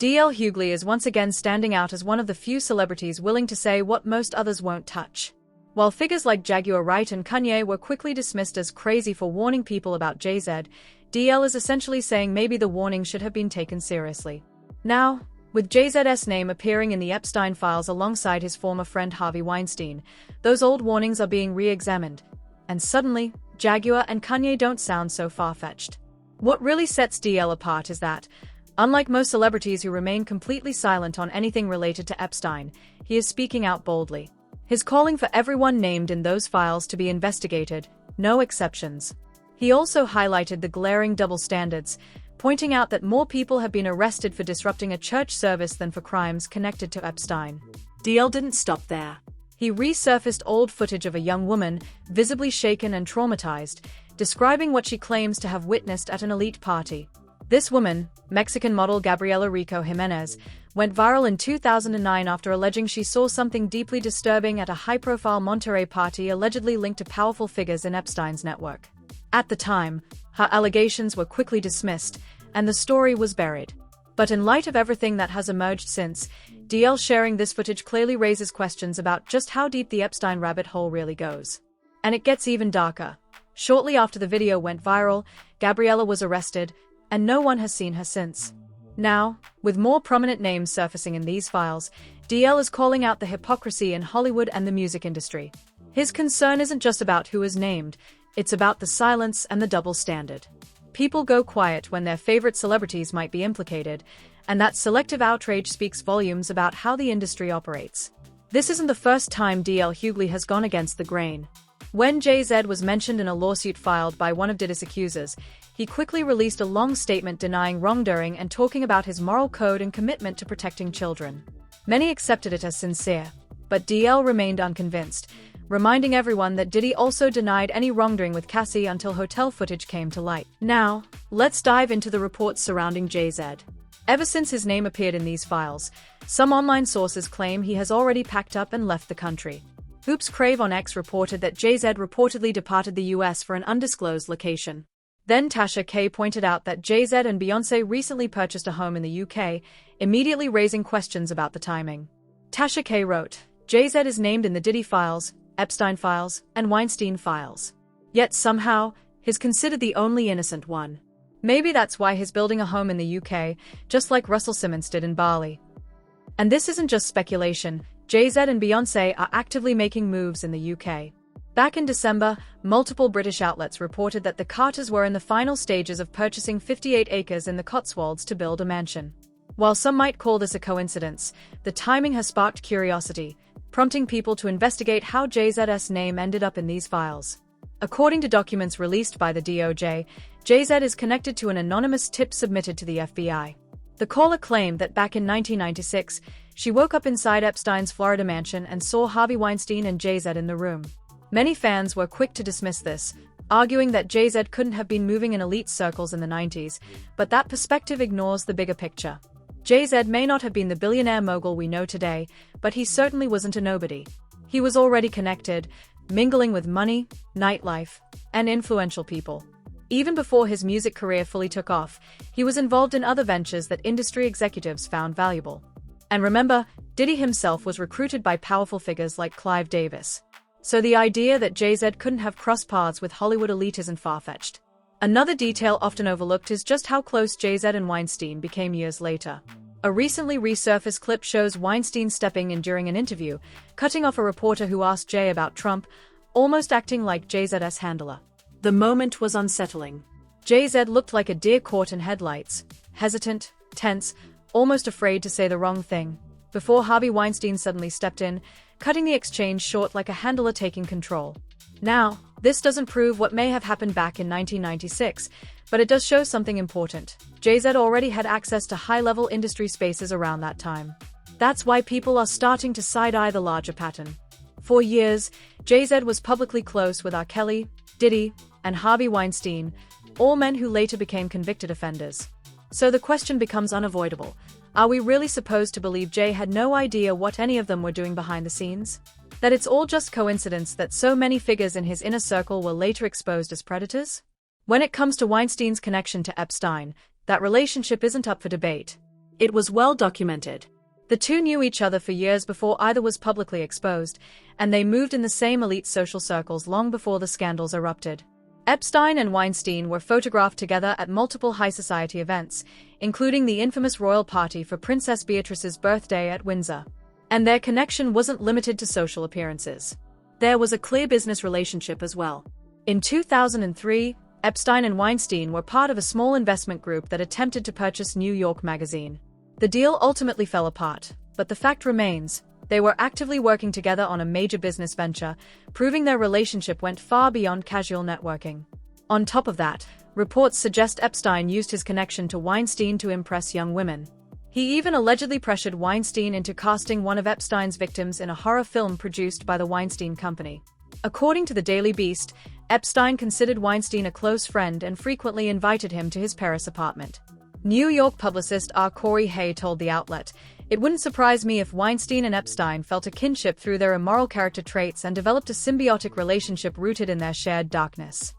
D.L. Hughley is once again standing out as one of the few celebrities willing to say what most others won't touch. While figures like Jaguar Wright and Kanye were quickly dismissed as crazy for warning people about Jay-Z, D.L. is essentially saying maybe the warning should have been taken seriously. Now, with Jay-Z's name appearing in the Epstein files alongside his former friend Harvey Weinstein, those old warnings are being re-examined. And suddenly, Jaguar and Kanye don't sound so far-fetched. What really sets D.L. apart is that, unlike most celebrities who remain completely silent on anything related to Epstein, he is speaking out boldly. He's calling for everyone named in those files to be investigated, no exceptions. He also highlighted the glaring double standards, pointing out that more people have been arrested for disrupting a church service than for crimes connected to Epstein. D.L. didn't stop there. He resurfaced old footage of a young woman, visibly shaken and traumatized, describing what she claims to have witnessed at an elite party. This woman, Mexican model Gabriela Rico Jimenez, went viral in 2009 after alleging she saw something deeply disturbing at a high-profile Monterrey party allegedly linked to powerful figures in Epstein's network. At the time, her allegations were quickly dismissed, and the story was buried. But in light of everything that has emerged since, D.L. sharing this footage clearly raises questions about just how deep the Epstein rabbit hole really goes. And it gets even darker. Shortly after the video went viral, Gabriela was arrested, and no one has seen her since. Now, with more prominent names surfacing in these files, D.L. is calling out the hypocrisy in Hollywood and the music industry. His concern isn't just about who is named, it's about the silence and the double standard. People go quiet when their favorite celebrities might be implicated, and that selective outrage speaks volumes about how the industry operates. This isn't the first time D.L. Hughley has gone against the grain. When Jay-Z was mentioned in a lawsuit filed by one of Diddy's accusers, he quickly released a long statement denying wrongdoing and talking about his moral code and commitment to protecting children. Many accepted it as sincere, but D.L. remained unconvinced, reminding everyone that Diddy also denied any wrongdoing with Cassie until hotel footage came to light. Now, let's dive into the reports surrounding Jay-Z. Ever since his name appeared in these files, some online sources claim he has already packed up and left the country. Hoops Crave on X reported that Jay-Z reportedly departed the US for an undisclosed location. Then Tasha K pointed out that Jay-Z and Beyoncé recently purchased a home in the UK, immediately raising questions about the timing. Tasha K wrote, Jay-Z is named in the Diddy files, Epstein files, and Weinstein files. Yet somehow, he's considered the only innocent one. Maybe that's why he's building a home in the UK, just like Russell Simmons did in Bali. And this isn't just speculation. Jay-Z and Beyoncé are actively making moves in the UK. Back in December, multiple British outlets reported that the Carters were in the final stages of purchasing 58 acres in the Cotswolds to build a mansion. While some might call this a coincidence, the timing has sparked curiosity, prompting people to investigate how Jay-Z's name ended up in these files. According to documents released by the DOJ, Jay-Z is connected to an anonymous tip submitted to the FBI. The caller claimed that back in 1996, she woke up inside Epstein's Florida mansion and saw Harvey Weinstein and Jay-Z in the room. Many fans were quick to dismiss this, arguing that Jay-Z couldn't have been moving in elite circles in the 90s, but that perspective ignores the bigger picture. Jay-Z may not have been the billionaire mogul we know today, but he certainly wasn't a nobody. He was already connected, mingling with money, nightlife, and influential people. Even before his music career fully took off, he was involved in other ventures that industry executives found valuable. And remember, Diddy himself was recruited by powerful figures like Clive Davis. So the idea that Jay-Z couldn't have crossed paths with Hollywood elite isn't far-fetched. Another detail often overlooked is just how close Jay-Z and Weinstein became years later. A recently resurfaced clip shows Weinstein stepping in during an interview, cutting off a reporter who asked Jay about Trump, almost acting like Jay-Z's handler. The moment was unsettling. Jay-Z looked like a deer caught in headlights, hesitant, tense, almost afraid to say the wrong thing, before Harvey Weinstein suddenly stepped in, cutting the exchange short like a handler taking control. Now, this doesn't prove what may have happened back in 1996, but it does show something important. Jay-Z already had access to high-level industry spaces around that time. That's why people are starting to side-eye the larger pattern. For years, Jay-Z was publicly close with R. Kelly, Diddy, and Harvey Weinstein, all men who later became convicted offenders. So the question becomes unavoidable. Are we really supposed to believe Jay had no idea what any of them were doing behind the scenes? That it's all just coincidence that so many figures in his inner circle were later exposed as predators? When it comes to Weinstein's connection to Epstein, that relationship isn't up for debate. It was well documented. The two knew each other for years before either was publicly exposed, and they moved in the same elite social circles long before the scandals erupted. Epstein and Weinstein were photographed together at multiple high society events, including the infamous royal party for Princess Beatrice's birthday at Windsor. And their connection wasn't limited to social appearances. There was a clear business relationship as well. In 2003, Epstein and Weinstein were part of a small investment group that attempted to purchase New York Magazine. The deal ultimately fell apart, but the fact remains, they were actively working together on a major business venture, proving their relationship went far beyond casual networking. On top of that, reports suggest Epstein used his connection to Weinstein to impress young women. He even allegedly pressured Weinstein into casting one of Epstein's victims in a horror film produced by the Weinstein Company. According to the Daily Beast, Epstein considered Weinstein a close friend and frequently invited him to his Paris apartment. New York publicist R. Corey Hay told the outlet, "It wouldn't surprise me if Weinstein and Epstein felt a kinship through their immoral character traits and developed a symbiotic relationship rooted in their shared darkness."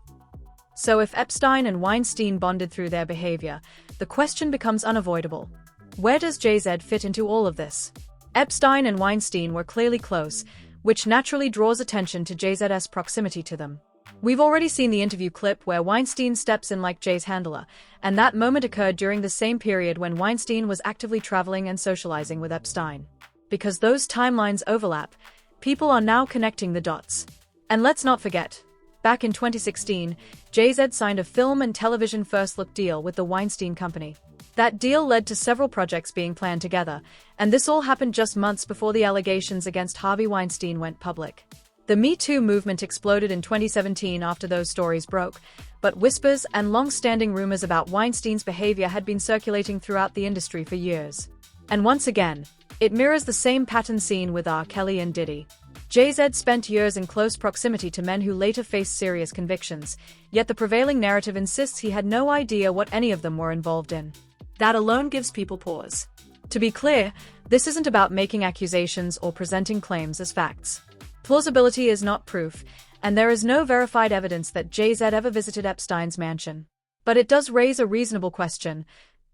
So if Epstein and Weinstein bonded through their behavior, the question becomes unavoidable. Where does JZ fit into all of this? Epstein and Weinstein were clearly close, which naturally draws attention to JZ's proximity to them. We've already seen the interview clip where Weinstein steps in like Jay's handler, and that moment occurred during the same period when Weinstein was actively traveling and socializing with Epstein. Because those timelines overlap, people are now connecting the dots. And let's not forget, back in 2016, JZ signed a film and television first-look deal with the Weinstein Company. That deal led to several projects being planned together, and this all happened just months before the allegations against Harvey Weinstein went public. The Me Too movement exploded in 2017 after those stories broke, but whispers and long-standing rumors about Weinstein's behavior had been circulating throughout the industry for years. And once again, it mirrors the same pattern seen with R. Kelly and Diddy. JZ spent years in close proximity to men who later faced serious convictions, yet the prevailing narrative insists he had no idea what any of them were involved in. That alone gives people pause. To be clear, this isn't about making accusations or presenting claims as facts. Plausibility is not proof, and there is no verified evidence that JZ ever visited Epstein's mansion. But it does raise a reasonable question.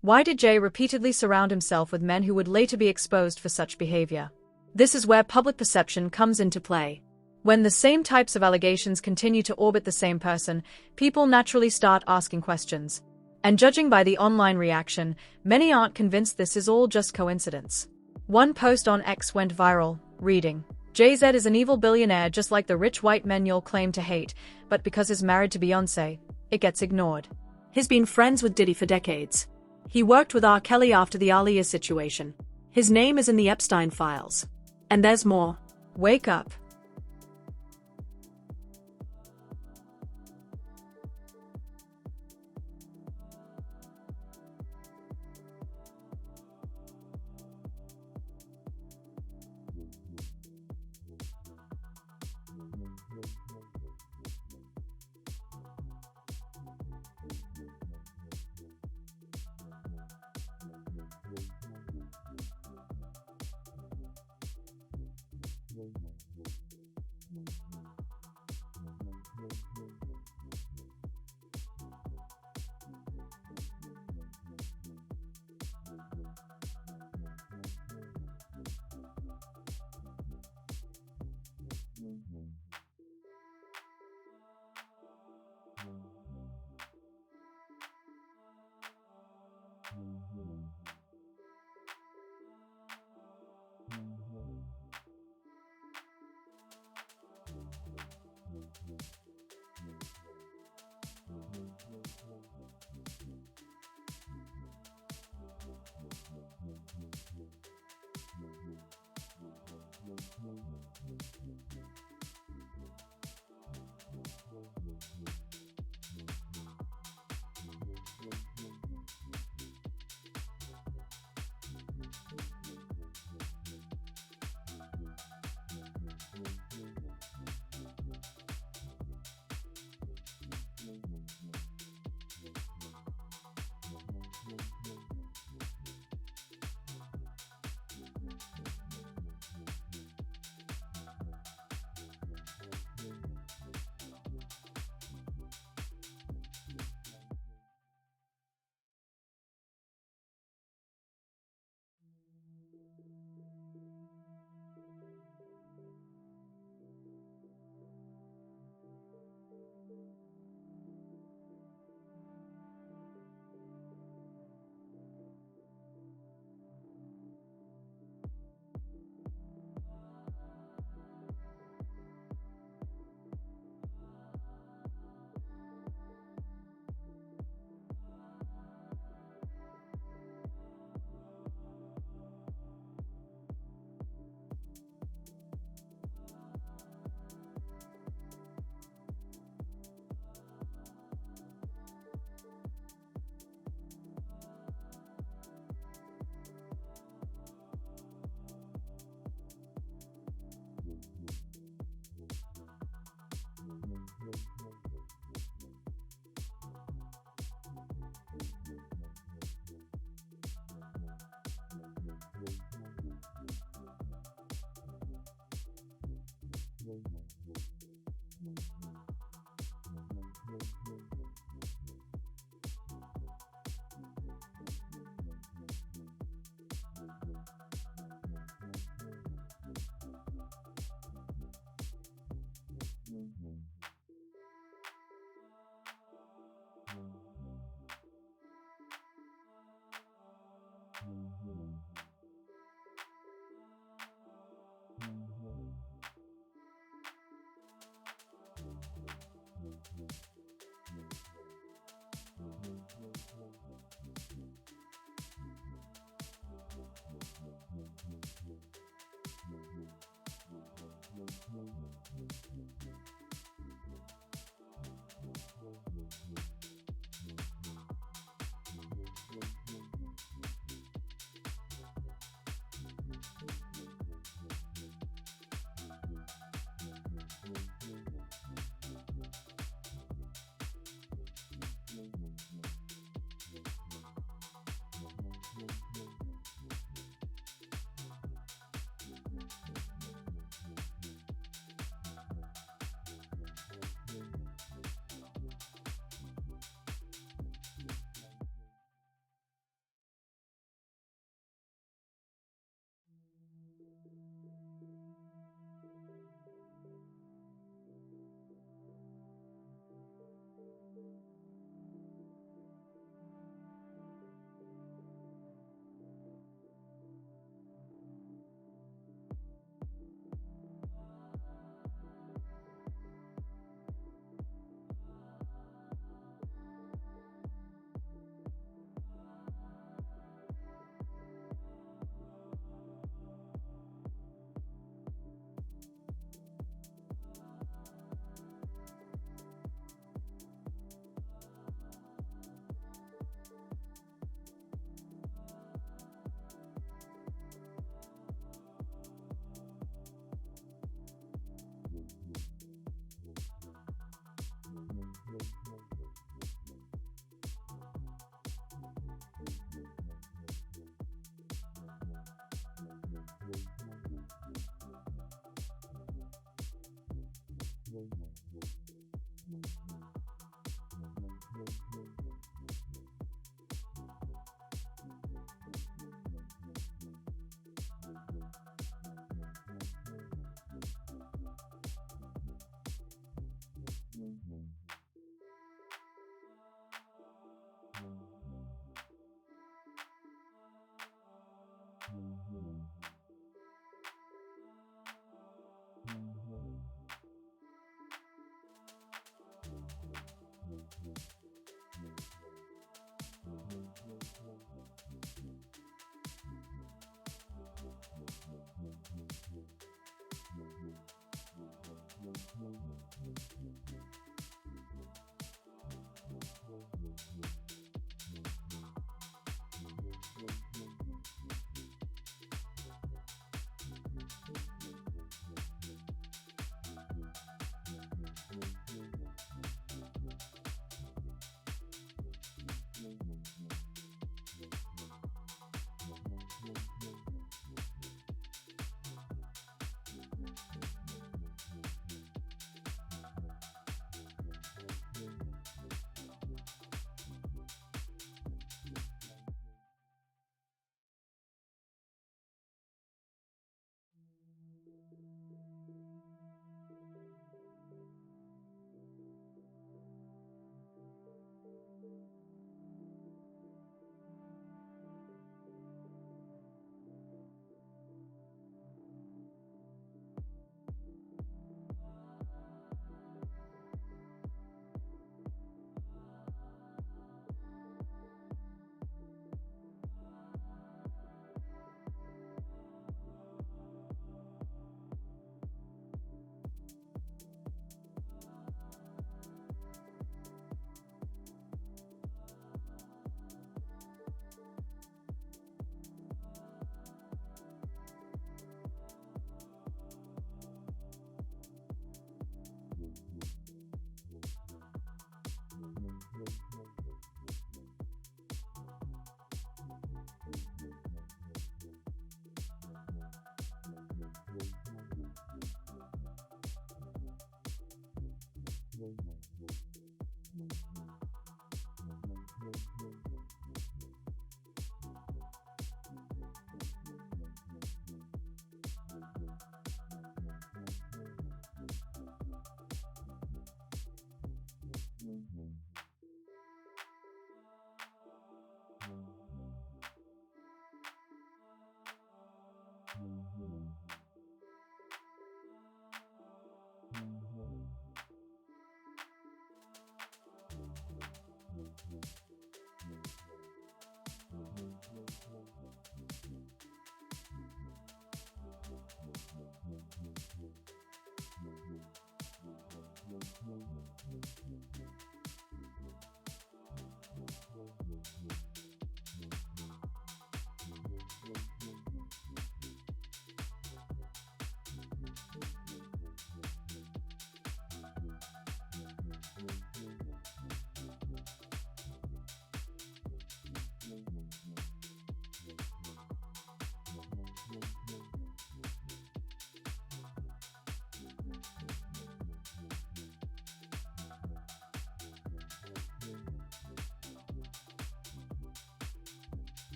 Why did Jay repeatedly surround himself with men who would later be exposed for such behavior? This is where public perception comes into play. When the same types of allegations continue to orbit the same person, people naturally start asking questions. And judging by the online reaction, many aren't convinced this is all just coincidence. One post on X went viral, reading, "JZ is an evil billionaire just like the rich white men you'll claim to hate, but because he's married to Beyoncé, it gets ignored." He's been friends with Diddy for decades. He worked with R. Kelly after the Aaliyah situation. His name is in the Epstein files. And there's more. Wake up.